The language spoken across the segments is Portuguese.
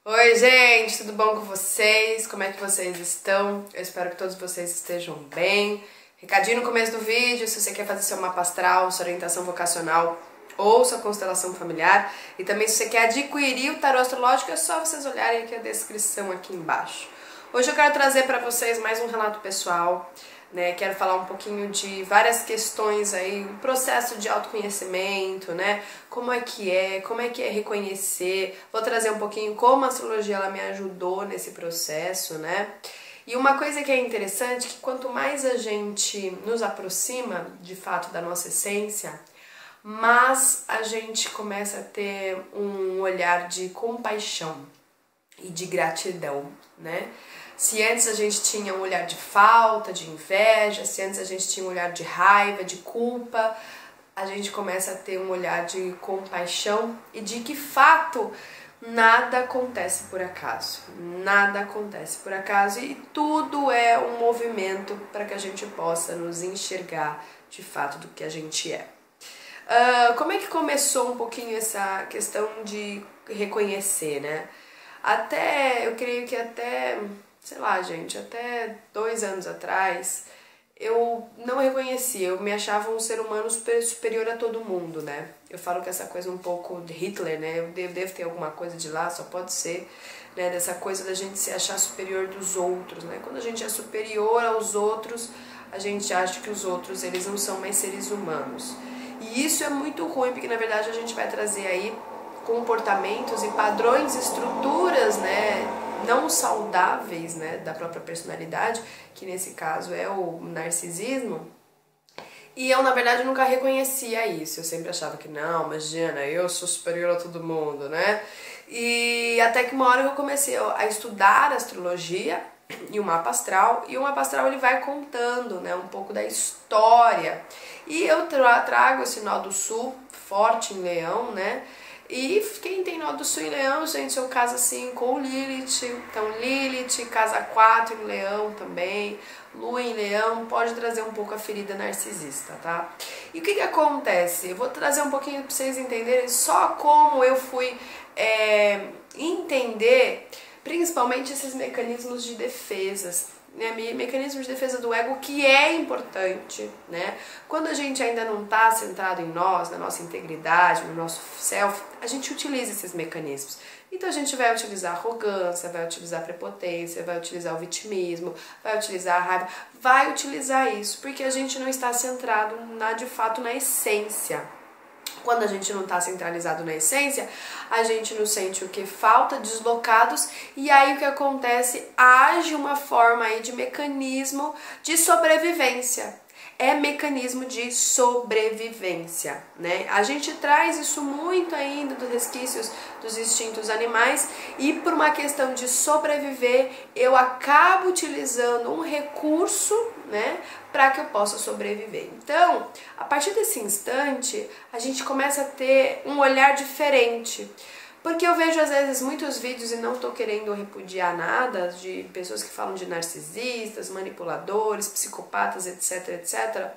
Oi, gente, tudo bom com vocês? Como é que vocês estão? Eu espero que todos vocês estejam bem. Recadinho no começo do vídeo, se você quer fazer seu mapa astral, sua orientação vocacional ou sua constelação familiar, e também se você quer adquirir o tarô astrológico, é só vocês olharem aqui a descrição aqui embaixo. Hoje eu quero trazer para vocês mais um relato pessoal, né? Quero falar um pouquinho de várias questões aí, o processo de autoconhecimento, né? Como é que é reconhecer. Vou trazer um pouquinho como a astrologia ela me ajudou nesse processo, né? E uma coisa que é interessante, que quanto mais a gente nos aproxima de fato da nossa essência, mas a gente começa a ter um olhar de compaixão e de gratidão, né? Se antes a gente tinha um olhar de falta, de inveja, se antes a gente tinha um olhar de raiva, de culpa, a gente começa a ter um olhar de compaixão e de que fato nada acontece por acaso. Nada acontece por acaso e tudo é um movimento para que a gente possa nos enxergar de fato do que a gente é. Como é que começou um pouquinho essa questão de reconhecer, né? Eu creio que sei lá, gente, até 2 anos atrás, eu não reconhecia, eu me achava um ser humano superior a todo mundo, né? Eu falo que essa coisa um pouco de Hitler, né? Eu devo ter alguma coisa de lá, só pode ser, né? Dessa coisa da gente se achar superior dos outros, né? Quando a gente é superior aos outros, a gente acha que os outros, eles não são mais seres humanos. E isso é muito ruim, porque na verdade a gente vai trazer aí comportamentos e padrões, estruturas, né, não saudáveis, né, da própria personalidade, que nesse caso é o narcisismo. E eu, na verdade, nunca reconhecia isso. Eu sempre achava que não, imagina, eu sou superior a todo mundo, né? E até que uma hora eu comecei a estudar astrologia e o mapa astral, e o mapa astral ele vai contando, né, um pouco da história. E eu trago esse nó do sul forte em Leão, né? E quem tem nó do sul em Leão, gente, eu caso assim com Lilith. Então Lilith, casa 4 em Leão também, Lua em Leão, pode trazer um pouco a ferida narcisista, tá? E o que acontece? Eu vou trazer um pouquinho para vocês entenderem só como eu fui entender principalmente esses mecanismos de defesas, né? Mecanismo de defesa do ego, que é importante, né? Quando a gente ainda não está centrado em nós, na nossa integridade, no nosso self, a gente utiliza esses mecanismos. Então a gente vai utilizar a arrogância, vai utilizar a prepotência, vai utilizar o vitimismo, vai utilizar a raiva, vai utilizar isso, porque a gente não está centrado de fato na essência. Quando a gente não está centralizado na essência, a gente não sente o que falta, deslocados, e aí o que acontece? Age uma forma aí de mecanismo de sobrevivência. É mecanismo de sobrevivência, né? A gente traz isso muito ainda dos resquícios dos instintos animais, e por uma questão de sobreviver, eu acabo utilizando um recurso, né, para que eu possa sobreviver. Então, a partir desse instante, a gente começa a ter um olhar diferente. Porque eu vejo às vezes muitos vídeos, e não estou querendo repudiar nada, de pessoas que falam de narcisistas, manipuladores, psicopatas, etc, etc.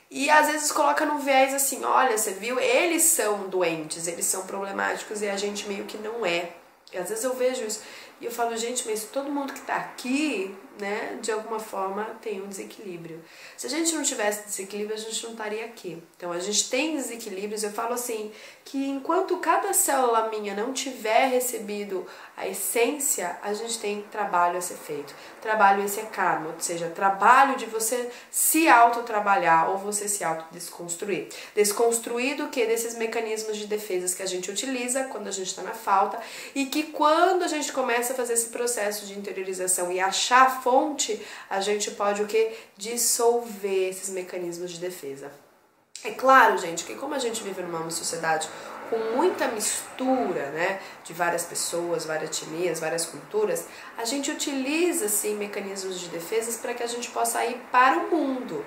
E às vezes coloca no viés assim, olha, você viu, eles são doentes, eles são problemáticos e a gente meio que não é. E às vezes eu vejo isso e eu falo, gente, mas todo mundo que tá aqui, né, de alguma forma tem um desequilíbrio. Se a gente não tivesse desequilíbrio, a gente não estaria aqui. Então a gente tem desequilíbrios, eu falo assim, que enquanto cada célula minha não tiver recebido a essência, a gente tem trabalho a ser feito. Trabalho esse é karma, ou seja, trabalho de você se autotrabalhar ou você se autodesconstruir. Desconstruir do que? Desses mecanismos de defesas que a gente utiliza quando a gente está na falta, e que quando a gente começa a fazer esse processo de interiorização e achar a fonte, a gente pode o que? Dissolver esses mecanismos de defesa. É claro, gente, que como a gente vive numa sociedade com muita mistura, né, de várias pessoas, várias etnias, várias culturas, a gente utiliza, sim, mecanismos de defesas para que a gente possa ir para o mundo.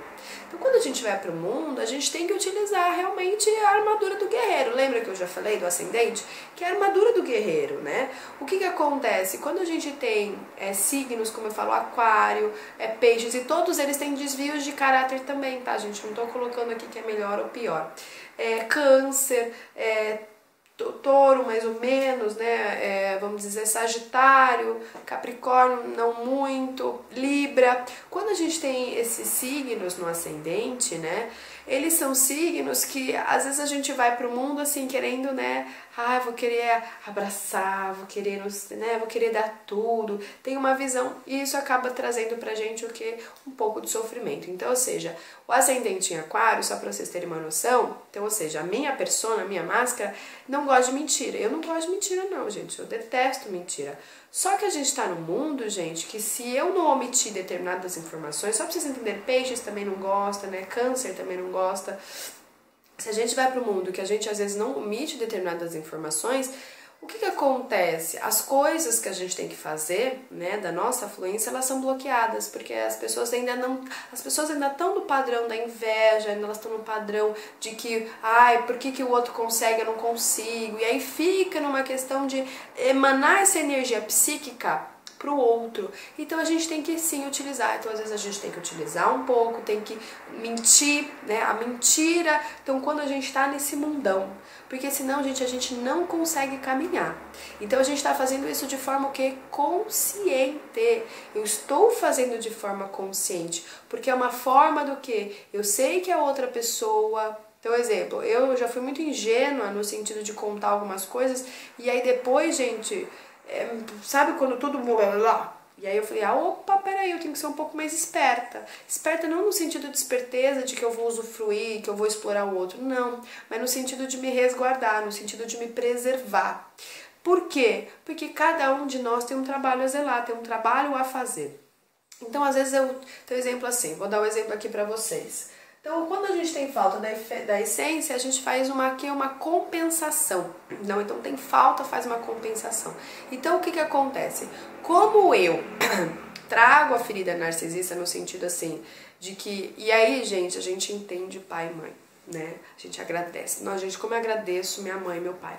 Então, quando a gente vai para o mundo, a gente tem que utilizar realmente a armadura do guerreiro. Lembra que eu já falei do ascendente? Que é a armadura do guerreiro, né? O que acontece? Quando a gente tem signos, como eu falo, aquário, peixes, e todos eles têm desvios de caráter também, tá, gente? Não estou colocando aqui que é melhor ou pior. Câncer, touro mais ou menos, né, vamos vezes é Sagitário, Capricórnio não muito, Libra. Quando a gente tem esses signos no ascendente, né, eles são signos que às vezes a gente vai pro mundo assim querendo, né, vou querer abraçar, vou querer, né, vou querer dar tudo. Tem uma visão e isso acaba trazendo pra gente o que? Um pouco de sofrimento. Então, ou seja, o ascendente em Aquário, só pra vocês terem uma noção, então, ou seja, a minha persona, a minha máscara, não gosta de mentira. Eu não gosto de mentira não, gente. Eu detesto mentira. Só que a gente tá no mundo, gente, que se eu não omitir determinadas informações, só pra vocês entenderem, peixes também não gosta, né? Câncer também não gosta. Se a gente vai pro mundo que a gente às vezes não omite determinadas informações, o que acontece? As coisas que a gente tem que fazer, né, da nossa fluência, elas são bloqueadas, porque as pessoas ainda estão no padrão da inveja, ainda elas estão no padrão de que, por que o outro consegue, eu não consigo, e aí fica numa questão de emanar essa energia psíquica pro outro. Então a gente tem que sim utilizar. Então às vezes a gente tem que utilizar um pouco, tem que mentir, né? A mentira. Então quando a gente tá nesse mundão, porque senão, gente, a gente não consegue caminhar. Então a gente tá fazendo isso de forma o quê? Consciente. Eu estou fazendo de forma consciente, porque é uma forma do quê? Eu sei que a outra pessoa. Então, exemplo, eu já fui muito ingênua no sentido de contar algumas coisas e aí depois, gente, sabe quando todo mundo é lá? E aí eu falei, opa, peraí, eu tenho que ser um pouco mais esperta. Esperta não no sentido de esperteza, de que eu vou usufruir, que eu vou explorar o outro, não. Mas no sentido de me resguardar, no sentido de me preservar. Por quê? Porque cada um de nós tem um trabalho a zelar, tem um trabalho a fazer. Então, às vezes, eu tenho um exemplo assim, vou dar um exemplo aqui pra vocês. Então, quando a gente tem falta da essência, a gente faz uma compensação. Não, então tem falta, faz uma compensação. Então, o que acontece? Como eu trago a ferida narcisista no sentido assim, de que... E aí, gente, a gente entende pai e mãe, né? A gente agradece. Não, gente, como eu agradeço minha mãe e meu pai.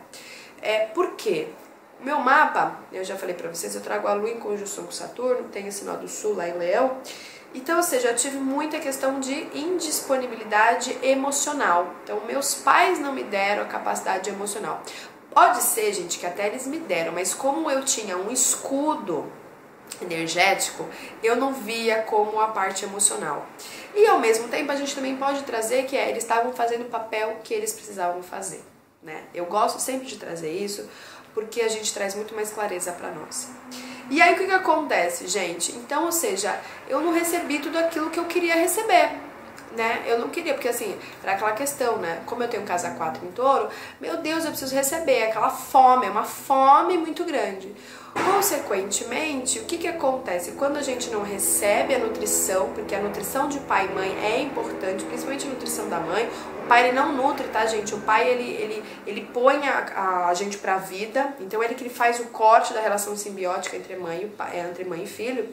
Por quê? Meu mapa, eu já falei pra vocês, eu trago a Lua em conjunção com Saturno, tem esse nó do Sul lá em Leão. Então, ou seja, eu tive muita questão de indisponibilidade emocional. Então, meus pais não me deram a capacidade emocional. Pode ser, gente, que até eles me deram, mas como eu tinha um escudo energético, eu não via como a parte emocional. E ao mesmo tempo, a gente também pode trazer que eles estavam fazendo o papel que eles precisavam fazer, né? Eu gosto sempre de trazer isso, porque a gente traz muito mais clareza para nós. E aí o que acontece, gente? Então, ou seja, eu não recebi tudo aquilo que eu queria receber, né? Eu não queria, porque assim, era aquela questão, né? Como eu tenho casa 4 em Touro, meu Deus, eu preciso receber, aquela fome, é uma fome muito grande. Consequentemente, o que acontece? Quando a gente não recebe a nutrição, porque a nutrição de pai e mãe é importante, principalmente a nutrição da mãe, o pai ele não nutre, tá, gente? O pai ele põe a gente pra vida, então ele que ele faz o corte da relação simbiótica entre mãe e filho.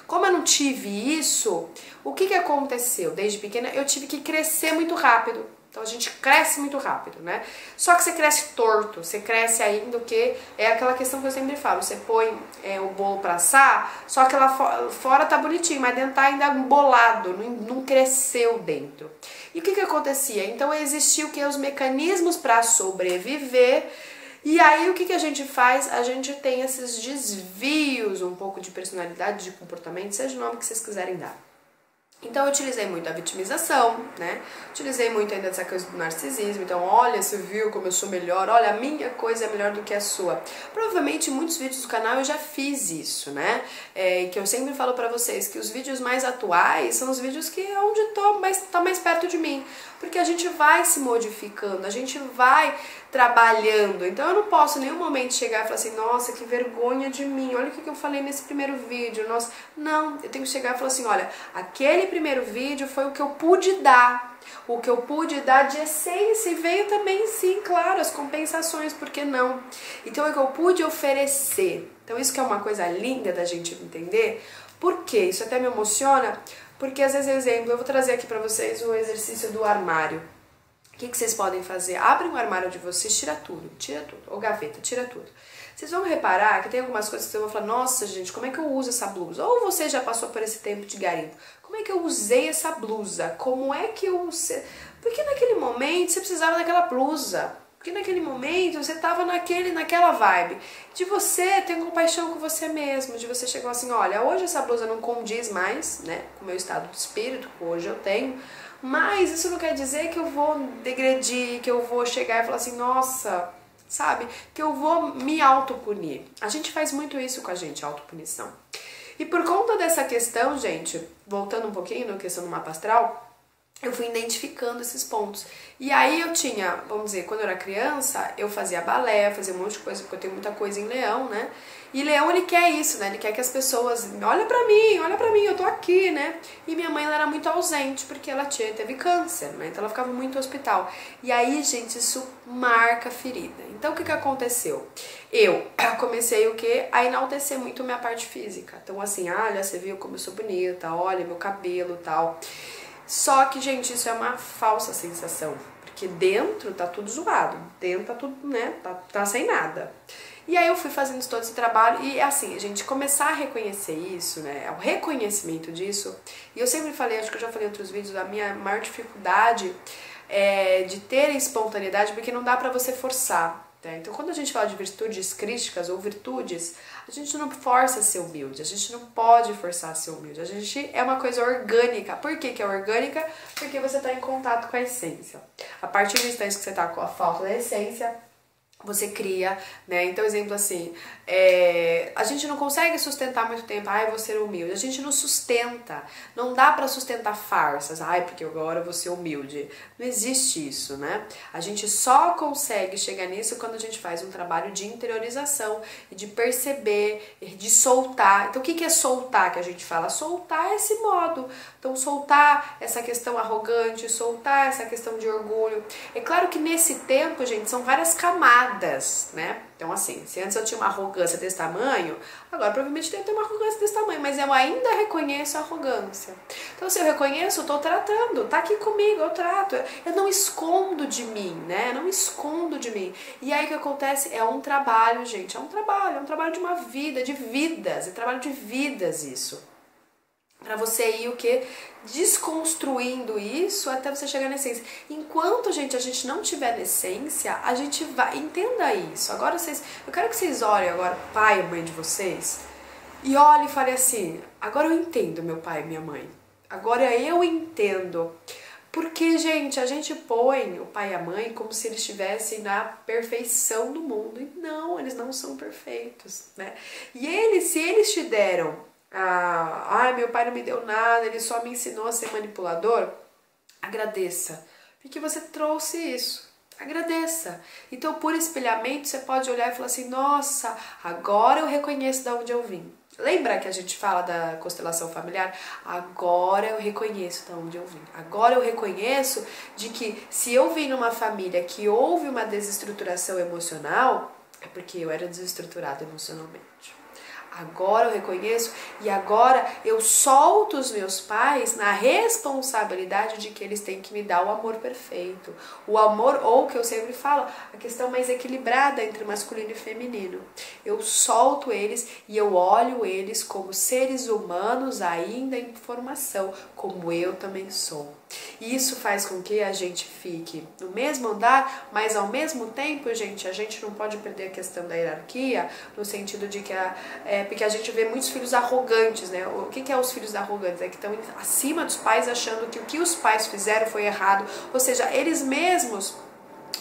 Como eu não tive isso, o que aconteceu? Desde pequena eu tive que crescer muito rápido. Então a gente cresce muito rápido, né? Só que você cresce torto, você cresce ainda o que é aquela questão que eu sempre falo, você põe o bolo pra assar, só que lá fora tá bonitinho, mas dentro tá ainda embolado, não cresceu dentro. E o que acontecia? Então existiam os mecanismos para sobreviver. E aí o que a gente faz? A gente tem esses desvios um pouco de personalidade, de comportamento, seja o nome que vocês quiserem dar. Então eu utilizei muito a vitimização, né? Utilizei muito ainda essa coisa do narcisismo. Então, olha, você viu como eu sou melhor? Olha, a minha coisa é melhor do que a sua. Provavelmente em muitos vídeos do canal eu já fiz isso, né? Que eu sempre falo pra vocês que os vídeos mais atuais são os vídeos que é onde tá mais perto de mim. Porque a gente vai se modificando, a gente vai trabalhando. Então eu não posso em nenhum momento chegar e falar assim, nossa, que vergonha de mim, olha o que eu falei nesse primeiro vídeo, nossa. Não, eu tenho que chegar e falar assim, olha, aquele primeiro vídeo foi o que eu pude dar. O que eu pude dar de essência, e veio também, sim, claro, as compensações, por que não? Então é o que eu pude oferecer. Então isso que é uma coisa linda da gente entender. Por quê? Isso até me emociona, porque às vezes, exemplo, eu vou trazer aqui pra vocês o exercício do armário. O que vocês podem fazer? Abrem o armário de vocês, tira tudo, ou gaveta, tira tudo. Vocês vão reparar que tem algumas coisas que vocês vão falar, nossa gente, como é que eu uso essa blusa? Ou você já passou por esse tempo de garimpo, como é que eu usei essa blusa? Como é que eu usei? Porque naquele momento você precisava daquela blusa. Porque naquele momento você estava naquela vibe de você ter compaixão com você mesmo, de você chegar assim, olha, hoje essa blusa não condiz mais, né, com o meu estado de espírito, que hoje eu tenho, mas isso não quer dizer que eu vou degredir, que eu vou chegar e falar assim, nossa, sabe, que eu vou me autopunir. A gente faz muito isso com a gente, autopunição. E por conta dessa questão, gente, voltando um pouquinho na questão do mapa astral, eu fui identificando esses pontos. E aí eu tinha, vamos dizer, quando eu era criança, eu fazia balé, fazia um monte de coisa, porque eu tenho muita coisa em Leão, né? E Leão, ele quer isso, né? Ele quer que as pessoas, olha pra mim, eu tô aqui, né? E minha mãe, ela era muito ausente, porque ela teve câncer, né? Então ela ficava muito no hospital. E aí, gente, isso marca a ferida. Então o que aconteceu? Eu comecei o quê? A enaltecer muito minha parte física. Então assim, olha, você viu como eu sou bonita, olha meu cabelo e tal. Só que, gente, isso é uma falsa sensação, porque dentro tá tudo zoado, dentro tá tudo, né, tá sem nada. E aí eu fui fazendo todo esse trabalho e, assim, a gente começar a reconhecer isso, né, o reconhecimento disso, e eu sempre falei, acho que eu já falei em outros vídeos, a minha maior dificuldade é de ter espontaneidade, porque não dá pra você forçar. Então, quando a gente fala de virtudes crísticas ou virtudes, a gente não força a ser humilde, a gente não pode forçar a ser humilde, a gente é uma coisa orgânica. Por que é orgânica? Porque você está em contato com a essência. A partir do instante que você está com a falta da essência, você cria, né? Então, exemplo assim, a gente não consegue sustentar muito tempo, ai, vou ser humilde. A gente não sustenta, não dá pra sustentar farsas, ai, porque agora eu vou ser humilde. Não existe isso, né? A gente só consegue chegar nisso quando a gente faz um trabalho de interiorização e de perceber, de soltar. Então, o que é soltar que a gente fala? Soltar esse modo. Então, soltar essa questão arrogante, soltar essa questão de orgulho. É claro que nesse tempo, gente, são várias camadas, né? Então, assim, se antes eu tinha uma arrogância desse tamanho, agora provavelmente eu tenho uma arrogância desse tamanho, mas eu ainda reconheço a arrogância. Então, se eu reconheço, eu tô tratando, tá aqui comigo, eu trato. Eu não escondo de mim, né? Eu não escondo de mim. E aí o que acontece? É um trabalho, gente, é um trabalho de uma vida, de vidas, é trabalho de vidas isso. Pra você ir o que? Desconstruindo isso até você chegar na essência. Enquanto, gente, a gente não tiver na essência, a gente vai... Entenda isso. Agora eu quero que vocês olhem agora o pai e a mãe de vocês e olhem e falem assim, agora eu entendo meu pai e minha mãe. Agora eu entendo. Porque, gente, a gente põe o pai e a mãe como se eles estivessem na perfeição do mundo. E não, eles não são perfeitos, né? E se eles te deram meu pai não me deu nada, ele só me ensinou a ser manipulador, agradeça, porque você trouxe isso, agradeça. Então, por espelhamento, você pode olhar e falar assim, nossa, agora eu reconheço de onde eu vim. Lembra que a gente fala da constelação familiar? Agora eu reconheço de onde eu vim. Agora eu reconheço de que se eu vim numa família que houve uma desestruturação emocional, é porque eu era desestruturado emocionalmente. Agora eu reconheço e agora eu solto os meus pais na responsabilidade de que eles têm que me dar o amor perfeito. O amor, ou que eu sempre falo, a questão mais equilibrada entre masculino e feminino. Eu solto eles e eu olho eles como seres humanos ainda em formação, como eu também sou. E isso faz com que a gente fique no mesmo andar, mas ao mesmo tempo, gente, a gente não pode perder a questão da hierarquia, no sentido de que porque a gente vê muitos filhos arrogantes, né? O que é os filhos arrogantes? É que estão acima dos pais achando que o que os pais fizeram foi errado, ou seja, eles mesmos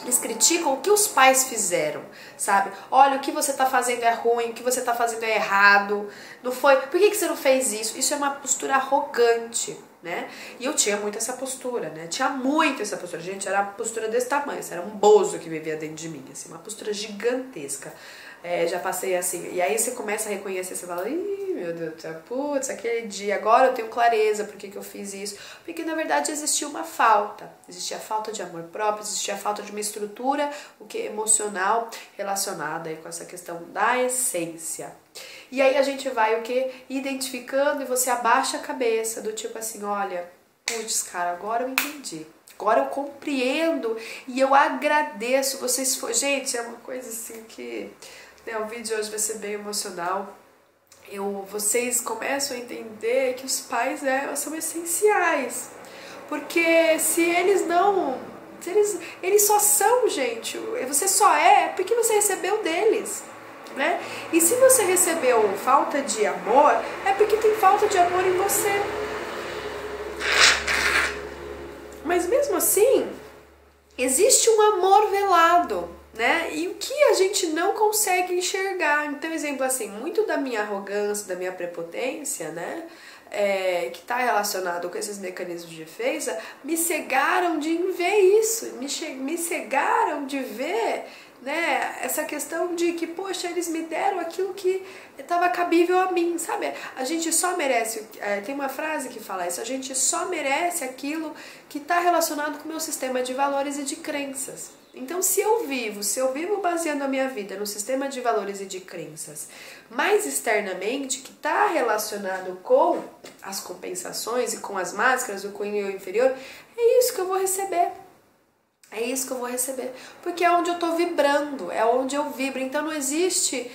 eles criticam o que os pais fizeram, sabe? Olha, o que você tá fazendo é ruim, o que você tá fazendo é errado, não foi... Por que você não fez isso? Isso é uma postura arrogante, né? E eu tinha muito essa postura, né? Tinha muito essa postura. Gente, era uma postura desse tamanho, era um bozo que vivia dentro de mim, assim, uma postura gigantesca. Já passei assim, e aí você começa a reconhecer, você fala, ih, meu Deus do céu, putz, aquele dia, agora eu tenho clareza por que eu fiz isso, porque na verdade existia uma falta, existia falta de amor próprio, existia falta de uma estrutura, o que emocional, relacionada aí com essa questão da essência. E aí a gente vai o que? Identificando e você abaixa a cabeça, do tipo assim, olha, putz, cara, agora eu entendi. Agora eu compreendo e eu agradeço vocês. Gente, é uma coisa assim que... O vídeo de hoje vai ser bem emocional. Vocês começam a entender que os pais são essenciais. Porque se eles não Eles só são, gente. Você só é porque você recebeu deles, né? E se você recebeu falta de amor, é porque tem falta de amor em você. Mas mesmo assim, existe um amor velado, né? E o que a gente não consegue enxergar. Então, exemplo assim, muito da minha arrogância, da minha prepotência, né? Que está relacionado com esses mecanismos de defesa, me cegaram de ver isso, me cegaram de ver, né, essa questão de que, poxa, eles me deram aquilo que estava cabível a mim, sabe? A gente só merece, tem uma frase que fala isso, a gente só merece aquilo que está relacionado com o meu sistema de valores e de crenças. Então, se eu vivo baseando a minha vida no sistema de valores e de crenças, mais externamente, que está relacionado com as compensações e com as máscaras, o cunho inferior, é isso que eu vou receber. É isso que eu vou receber. Porque é onde eu estou vibrando, é onde eu vibro. Então, não existe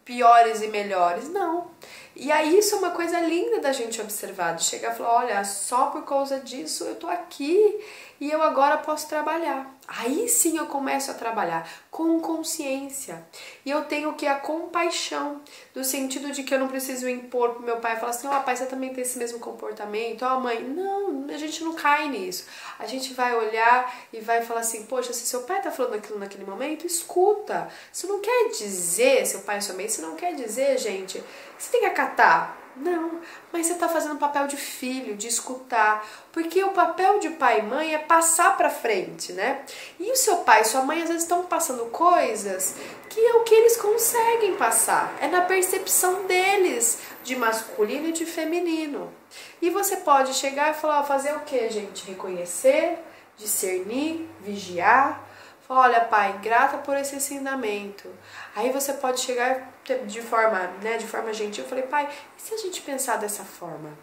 piores e melhores, não. E aí isso é uma coisa linda da gente observar, de chegar e falar, olha, só por causa disso eu tô aqui e eu agora posso trabalhar. Aí sim eu começo a trabalhar com consciência. E eu tenho que a compaixão, do sentido de que eu não preciso impor pro meu pai e falar assim, ó, pai, você também tem esse mesmo comportamento? Ó, mãe, não, a gente não cai nisso. A gente vai olhar e vai falar assim, poxa, se seu pai tá falando aquilo naquele momento, escuta. Isso não quer dizer, seu pai e sua mãe, isso não quer dizer, gente, que você tem que acatar. Não, mas você está fazendo o papel de filho, de escutar, porque o papel de pai e mãe é passar para frente, né? E o seu pai e sua mãe às vezes estão passando coisas que é o que eles conseguem passar, é na percepção deles de masculino e de feminino. E você pode chegar e falar, fazer o que, gente? Reconhecer, discernir, vigiar. Olha, pai, grata por esse ensinamento. Aí você pode chegar de forma gentil. Eu falei, pai, e se a gente pensar dessa forma?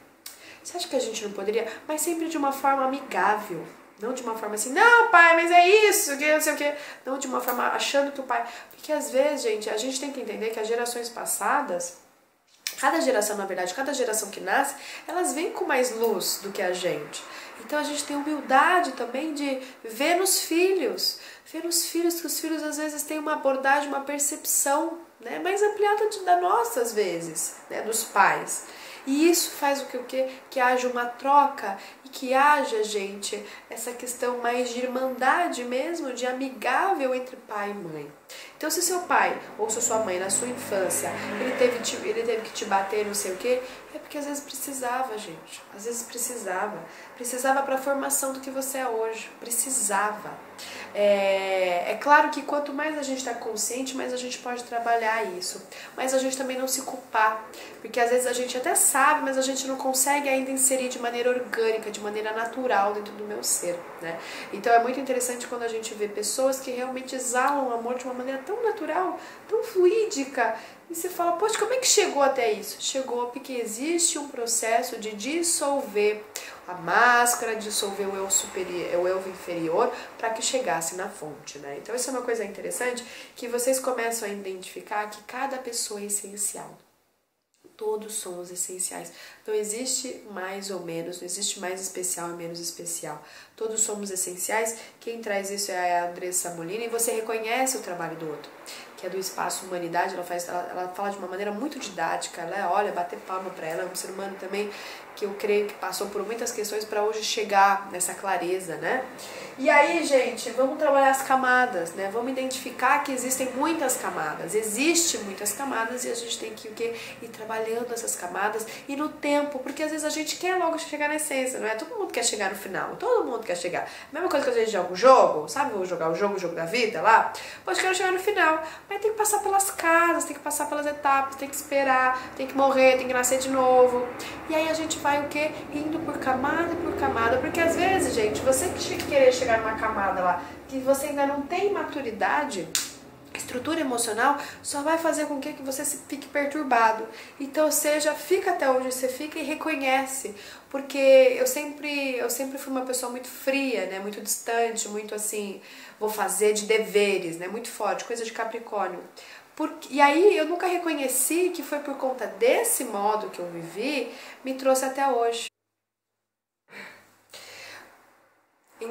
Você acha que a gente não poderia? Mas sempre de uma forma amigável. Não de uma forma assim, não, pai, mas é isso, que não sei o quê. Não de uma forma achando que o pai... Porque às vezes, gente, a gente tem que entender que as gerações passadas, cada geração, na verdade, cada geração que nasce, elas vêm com mais luz do que a gente. Então a gente tem humildade também de ver nos filhos que os filhos às vezes têm uma abordagem, uma percepção, né, mais ampliada da nossa, às vezes, né, dos pais. E isso faz o que? Que haja uma troca e que haja, gente, essa questão mais de irmandade mesmo, de amigável entre pai e mãe. Então, se seu pai ou se sua mãe, na sua infância, ele teve que te bater, não sei o quê, é porque às vezes precisava, gente. Às vezes precisava. Precisava para a formação do que você é hoje. Precisava. É claro que quanto mais a gente está consciente, mais a gente pode trabalhar isso. Mas a gente também não se culpar. Porque às vezes a gente até sabe, mas a gente não consegue ainda inserir de maneira orgânica, de maneira natural dentro do meu ser, né? Então é muito interessante quando a gente vê pessoas que realmente exalam o amor de uma maneira tão natural, tão fluídica, e você fala, poxa, como é que chegou até isso? Chegou porque existe um processo de dissolver a máscara, dissolver o eu superior, o eu inferior, para que chegasse na fonte, né? Então isso é uma coisa interessante, que vocês começam a identificar que cada pessoa é essencial. Todos somos essenciais. Não existe mais ou menos, não existe mais especial e menos especial. Todos somos essenciais. Quem traz isso é a Andressa Molina, e você reconhece o trabalho do outro, que é do Espaço Humanidade. Ela fala de uma maneira muito didática, ela olha, bater palma para ela, é um ser humano também que eu creio que passou por muitas questões para hoje chegar nessa clareza, né? E aí, gente, vamos trabalhar as camadas, né? Vamos identificar que existem muitas camadas, existe muitas camadas, e a gente tem que ir trabalhando essas camadas e no tempo, porque às vezes a gente quer logo chegar na essência, não é? Todo mundo quer chegar no final, todo mundo quer chegar. Mesma coisa que a gente joga um jogo, sabe? Vou jogar o jogo da vida lá, pode querer chegar no final, mas tem que passar pelas casas, tem que passar pelas etapas, tem que esperar, tem que morrer, tem que nascer de novo. E aí a gente vai o quê? Indo por camada, porque às vezes, gente, você que querer chegar numa camada lá que você ainda não tem maturidade, estrutura emocional, só vai fazer com que você fique perturbado. Então, seja, fica até onde você fica e reconhece, porque eu sempre fui uma pessoa muito fria, né, muito distante, muito assim, vou fazer de deveres, né, muito forte, coisa de Capricórnio. E aí eu nunca reconheci que foi por conta desse modo que eu vivi, me trouxe até hoje.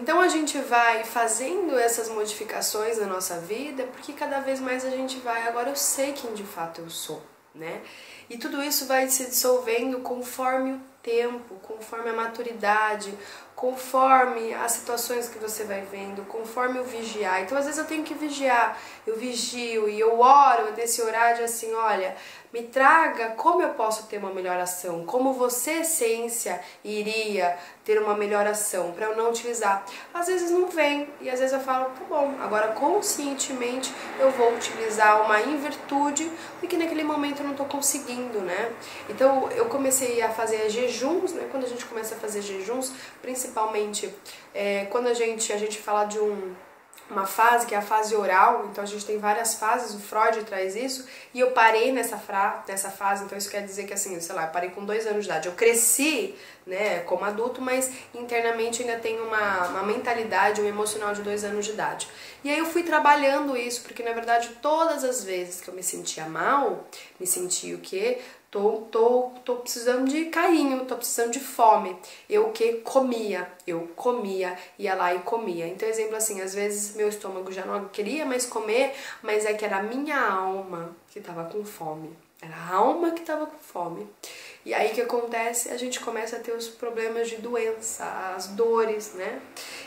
Então a gente vai fazendo essas modificações na nossa vida, porque cada vez mais a gente vai, agora eu sei quem de fato eu sou, né? E tudo isso vai se dissolvendo conforme o tempo, conforme a maturidade, conforme as situações que você vai vendo, conforme eu vigiar. Então, às vezes eu tenho que vigiar, eu vigio e eu oro nesse horário assim, olha, me traga como eu posso ter uma melhor ação, como você, essência, iria ter uma melhor ação para eu não utilizar. Às vezes não vem e às vezes eu falo, tá bom, agora conscientemente eu vou utilizar uma invirtude porque naquele momento eu não estou conseguindo, né? Então eu comecei a fazer jejuns, né? Quando a gente começa a fazer jejuns, principalmente quando a gente fala de uma fase que é a fase oral, então a gente tem várias fases, o Freud traz isso, e eu parei nessa fase, então isso quer dizer que assim, sei lá, eu parei com 2 anos de idade, eu cresci, né, como adulto, mas internamente ainda tenho uma mentalidade, um emocional de 2 anos de idade. E aí eu fui trabalhando isso, porque na verdade todas as vezes que eu me sentia mal, me sentia o quê? Tô precisando de carinho, tô precisando de fome. Eu comia, ia lá e comia. Então, exemplo assim, às vezes meu estômago já não queria mais comer, mas é que era a minha alma que tava com fome. Era a alma que tava com fome. E aí o que acontece? A gente começa a ter os problemas de doença, as dores, né?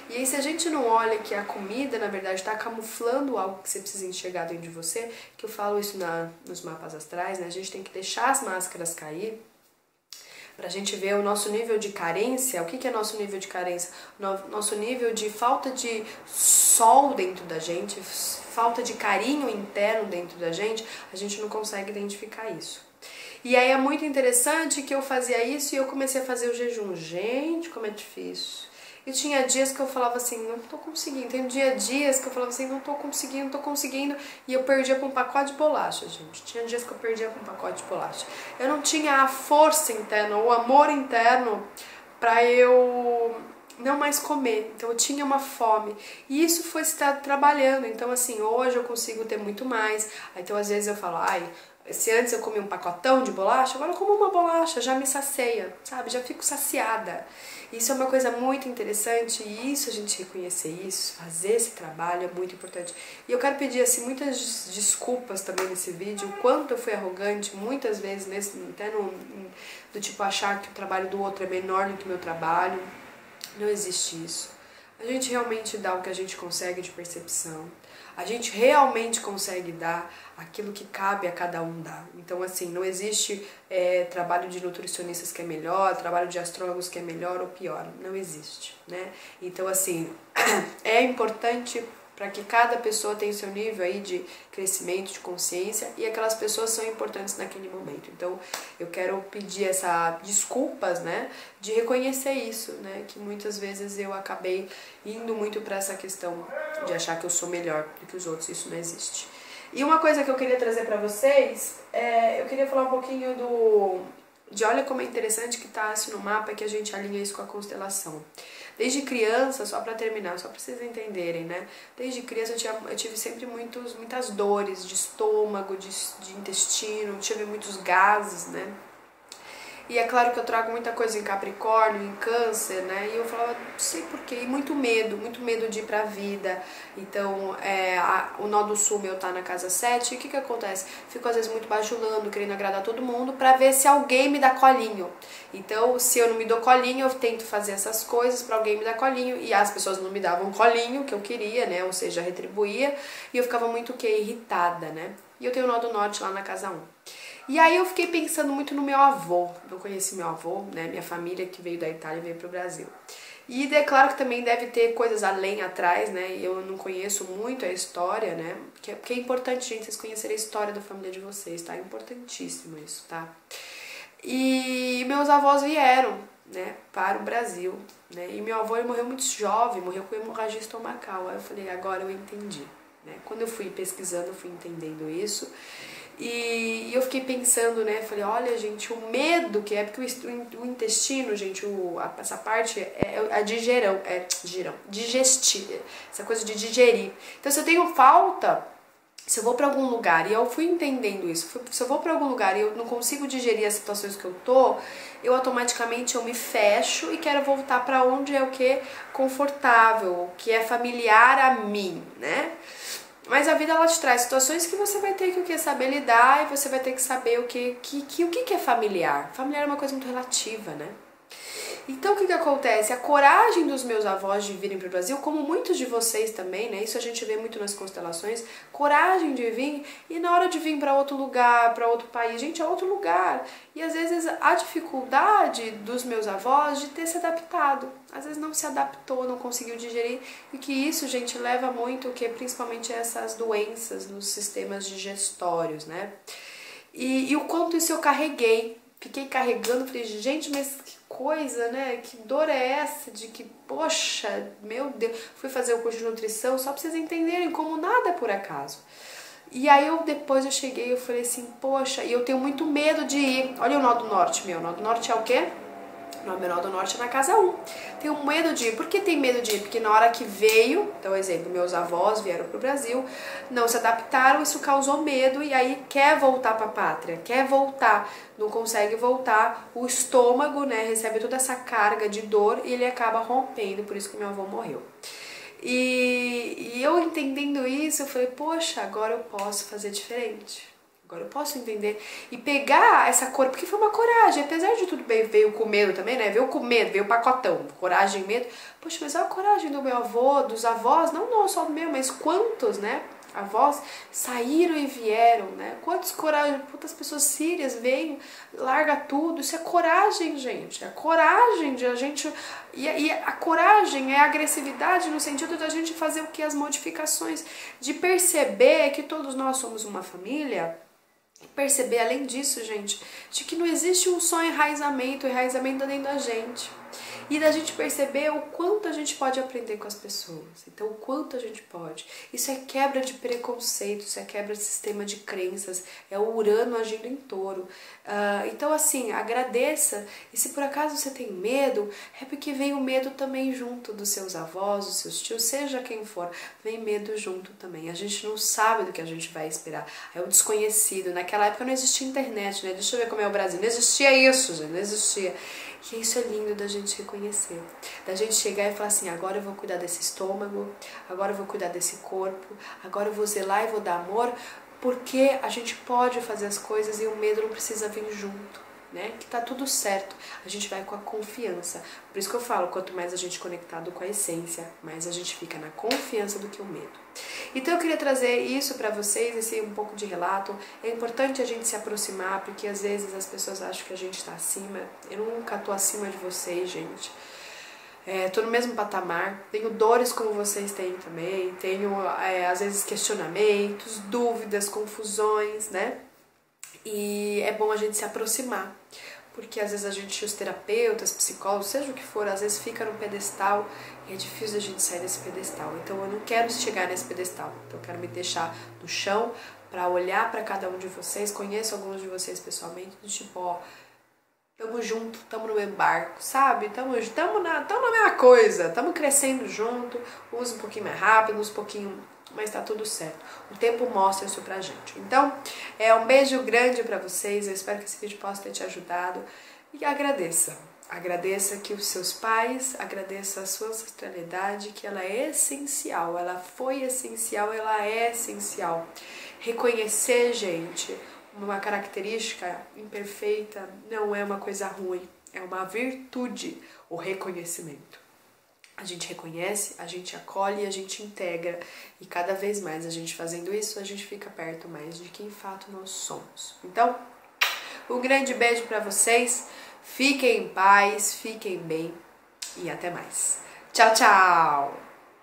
E aí se a gente não olha que a comida, na verdade, está camuflando algo que você precisa enxergar dentro de você, que eu falo isso nos mapas astrais, né? A gente tem que deixar as máscaras cair pra gente ver o nosso nível de carência. O que é nosso nível de carência? Nosso nível de falta de sol dentro da gente, falta de carinho interno dentro da gente, a gente não consegue identificar isso. E aí é muito interessante que eu fazia isso e eu comecei a fazer o jejum. Gente, como é difícil. E tinha dias que eu falava assim, não tô conseguindo. Tem dias que eu falava assim, não tô conseguindo. E eu perdia pra um pacote de bolacha, gente. Tinha dias que eu perdia pra um pacote de bolacha. Eu não tinha a força interna, o amor interno pra eu não mais comer. Então eu tinha uma fome. E isso foi estar trabalhando. Então assim, hoje eu consigo ter muito mais. Então às vezes eu falo, ai, se antes eu comia um pacotão de bolacha, agora eu como uma bolacha, já me sacia, sabe? Já fico saciada. Isso é uma coisa muito interessante e isso, a gente reconhecer isso, fazer esse trabalho é muito importante. E eu quero pedir assim, muitas desculpas também nesse vídeo, o quanto eu fui arrogante, muitas vezes, até do tipo achar que o trabalho do outro é menor do que o meu trabalho. Não existe isso. A gente realmente dá o que a gente consegue de percepção. A gente realmente consegue dar aquilo que cabe a cada um dar. Então, assim, não existe trabalho de nutricionistas que é melhor, trabalho de astrólogos que é melhor ou pior. Não existe, né? Então, assim, é importante para que cada pessoa tenha o seu nível aí de crescimento, de consciência, e aquelas pessoas são importantes naquele momento. Então, eu quero pedir essa desculpas, né, de reconhecer isso, né, que muitas vezes eu acabei indo muito para essa questão de achar que eu sou melhor do que os outros, isso não existe. E uma coisa que eu queria trazer para vocês, eu queria falar um pouquinho de olha como é interessante que tá assim no mapa, que a gente alinha isso com a constelação. Desde criança, só para terminar, só para vocês entenderem, né? Desde criança eu tive sempre muitas dores de estômago, de intestino, tive muitos gases, né? E é claro que eu trago muita coisa em Capricórnio, em Câncer, né? E eu falava, não sei porquê, e muito medo de ir pra vida. Então, o nó do sul meu tá na casa 7, e o que acontece? Fico às vezes muito bajulando, querendo agradar todo mundo, pra ver se alguém me dá colinho. Então, se eu não me dou colinho, eu tento fazer essas coisas pra alguém me dar colinho, e as pessoas não me davam colinho, que eu queria, né? Ou seja, retribuía, e eu ficava muito irritada, né? E eu tenho o nó do norte lá na casa 1. E aí eu fiquei pensando muito no meu avô. Eu conheci meu avô, né? Minha família que veio da Itália e veio pro Brasil. E é claro que também deve ter coisas além atrás, né? E eu não conheço muito a história, né? Porque é importante, gente, vocês conhecerem a história da família de vocês, tá? É importantíssimo isso, tá? E meus avós vieram, né, para o Brasil, né? E meu avô ele morreu muito jovem, morreu com hemorragia estomacal. Aí eu falei, agora eu entendi, né? Quando eu fui pesquisando, eu fui entendendo isso. E eu fiquei pensando, né, falei, olha, gente, o medo que é, porque o intestino, gente, essa parte é a digestiva, essa coisa de digerir. Então, se eu tenho falta, Se eu vou para algum lugar e eu fui entendendo isso, se eu vou para algum lugar e eu não consigo digerir as situações que eu tô, eu automaticamente me fecho e quero voltar para onde é o que confortável, o que é familiar a mim, né? Mas a vida ela te traz situações que você vai ter que saber lidar e você vai ter que saber o que é familiar. Familiar é uma coisa muito relativa, né? Então, o que acontece? A coragem dos meus avós de virem para o Brasil, como muitos de vocês também, né? Isso a gente vê muito nas constelações. Coragem de vir e na hora de vir para outro lugar, para outro país, gente, é outro lugar. E às vezes a dificuldade dos meus avós de ter se adaptado. Às vezes não se adaptou, não conseguiu digerir. E que isso, gente, leva muito, que principalmente essas doenças nos sistemas digestórios, né? E o quanto isso eu carreguei. Fiquei carregando, falei, gente, mas que coisa, né? Que dor é essa de que, poxa, meu Deus, fui fazer o curso de nutrição só pra vocês entenderem como nada é por acaso. E aí depois eu cheguei, eu falei assim, poxa, e eu tenho muito medo de ir. Olha o Nó do Norte, meu, o Nó do Norte é o quê? No Nó do Norte é na casa 1. Tenho medo de ir. Por que tem medo de ir? Porque na hora que veio, então, exemplo, meus avós vieram pro Brasil, não se adaptaram, isso causou medo e aí quer voltar pra pátria, quer voltar, não consegue voltar, o estômago, né, recebe toda essa carga de dor e ele acaba rompendo, por isso que meu avô morreu. E eu entendendo isso, eu falei, poxa, agora eu posso fazer diferente. Agora eu posso entender e pegar essa cor, porque foi uma coragem, apesar de tudo bem, veio com medo também, né? Veio com medo, veio pacotão, coragem e medo. Poxa, mas é a coragem do meu avô, dos avós, não só do meu, mas quantos, né? Avós saíram e vieram, né? Quantas pessoas sírias veem, larga tudo. Isso é coragem, gente. É a coragem de a gente. E a coragem é a agressividade no sentido da gente fazer o que? As modificações, de perceber que todos nós somos uma família. Perceber, além disso, gente, de que não existe um só enraizamento dentro da gente. E da gente perceber o quanto a gente pode aprender com as pessoas. Então, o quanto a gente pode. Isso é quebra de preconceito, isso é quebra de sistema de crenças, é o Urano agindo em Touro. Então, assim, agradeça. E se por acaso você tem medo, é porque vem o medo também junto dos seus avós, dos seus tios, seja quem for. Vem medo junto também. A gente não sabe do que a gente vai esperar. É o desconhecido. Naquela época não existia internet, né? Deixa eu ver como é o Brasil. Não existia isso, gente. Não existia. E isso é lindo da gente reconhecer, da gente chegar e falar assim, agora eu vou cuidar desse estômago, agora eu vou cuidar desse corpo, agora eu vou zelar e vou dar amor, porque a gente pode fazer as coisas e o medo não precisa vir junto, né? Que tá tudo certo, a gente vai com a confiança. Por isso que eu falo, quanto mais a gente conectado com a essência, mais a gente fica na confiança do que o medo. Então eu queria trazer isso pra vocês, esse um pouco de relato. É importante a gente se aproximar, porque às vezes as pessoas acham que a gente tá acima. Eu nunca tô acima de vocês, gente. Tô no mesmo patamar, tenho dores como vocês têm também, tenho às vezes questionamentos, dúvidas, confusões, né? E é bom a gente se aproximar, porque às vezes a gente, os terapeutas, psicólogos, seja o que for, às vezes fica no pedestal e é difícil a gente sair desse pedestal. Então eu não quero chegar nesse pedestal, então eu quero me deixar no chão para olhar para cada um de vocês. Conheço alguns de vocês pessoalmente, do tipo, ó, tamo junto, tamo no mesmo barco, sabe? Tamo na mesma coisa, tamo crescendo junto, uns um pouquinho mais rápido, uns um pouquinho, mas tá tudo certo. O tempo mostra isso pra gente. Então, um beijo grande pra vocês, eu espero que esse vídeo possa ter te ajudado e agradeça. Agradeça que os seus pais, agradeça a sua ancestralidade, que ela é essencial, ela foi essencial, ela é essencial. Reconhecer, gente, uma característica imperfeita não é uma coisa ruim, é uma virtude, o reconhecimento. A gente reconhece, a gente acolhe, a gente integra e cada vez mais a gente fazendo isso, a gente fica perto mais de quem de fato nós somos. Então, um grande beijo para vocês, fiquem em paz, fiquem bem e até mais. Tchau, tchau!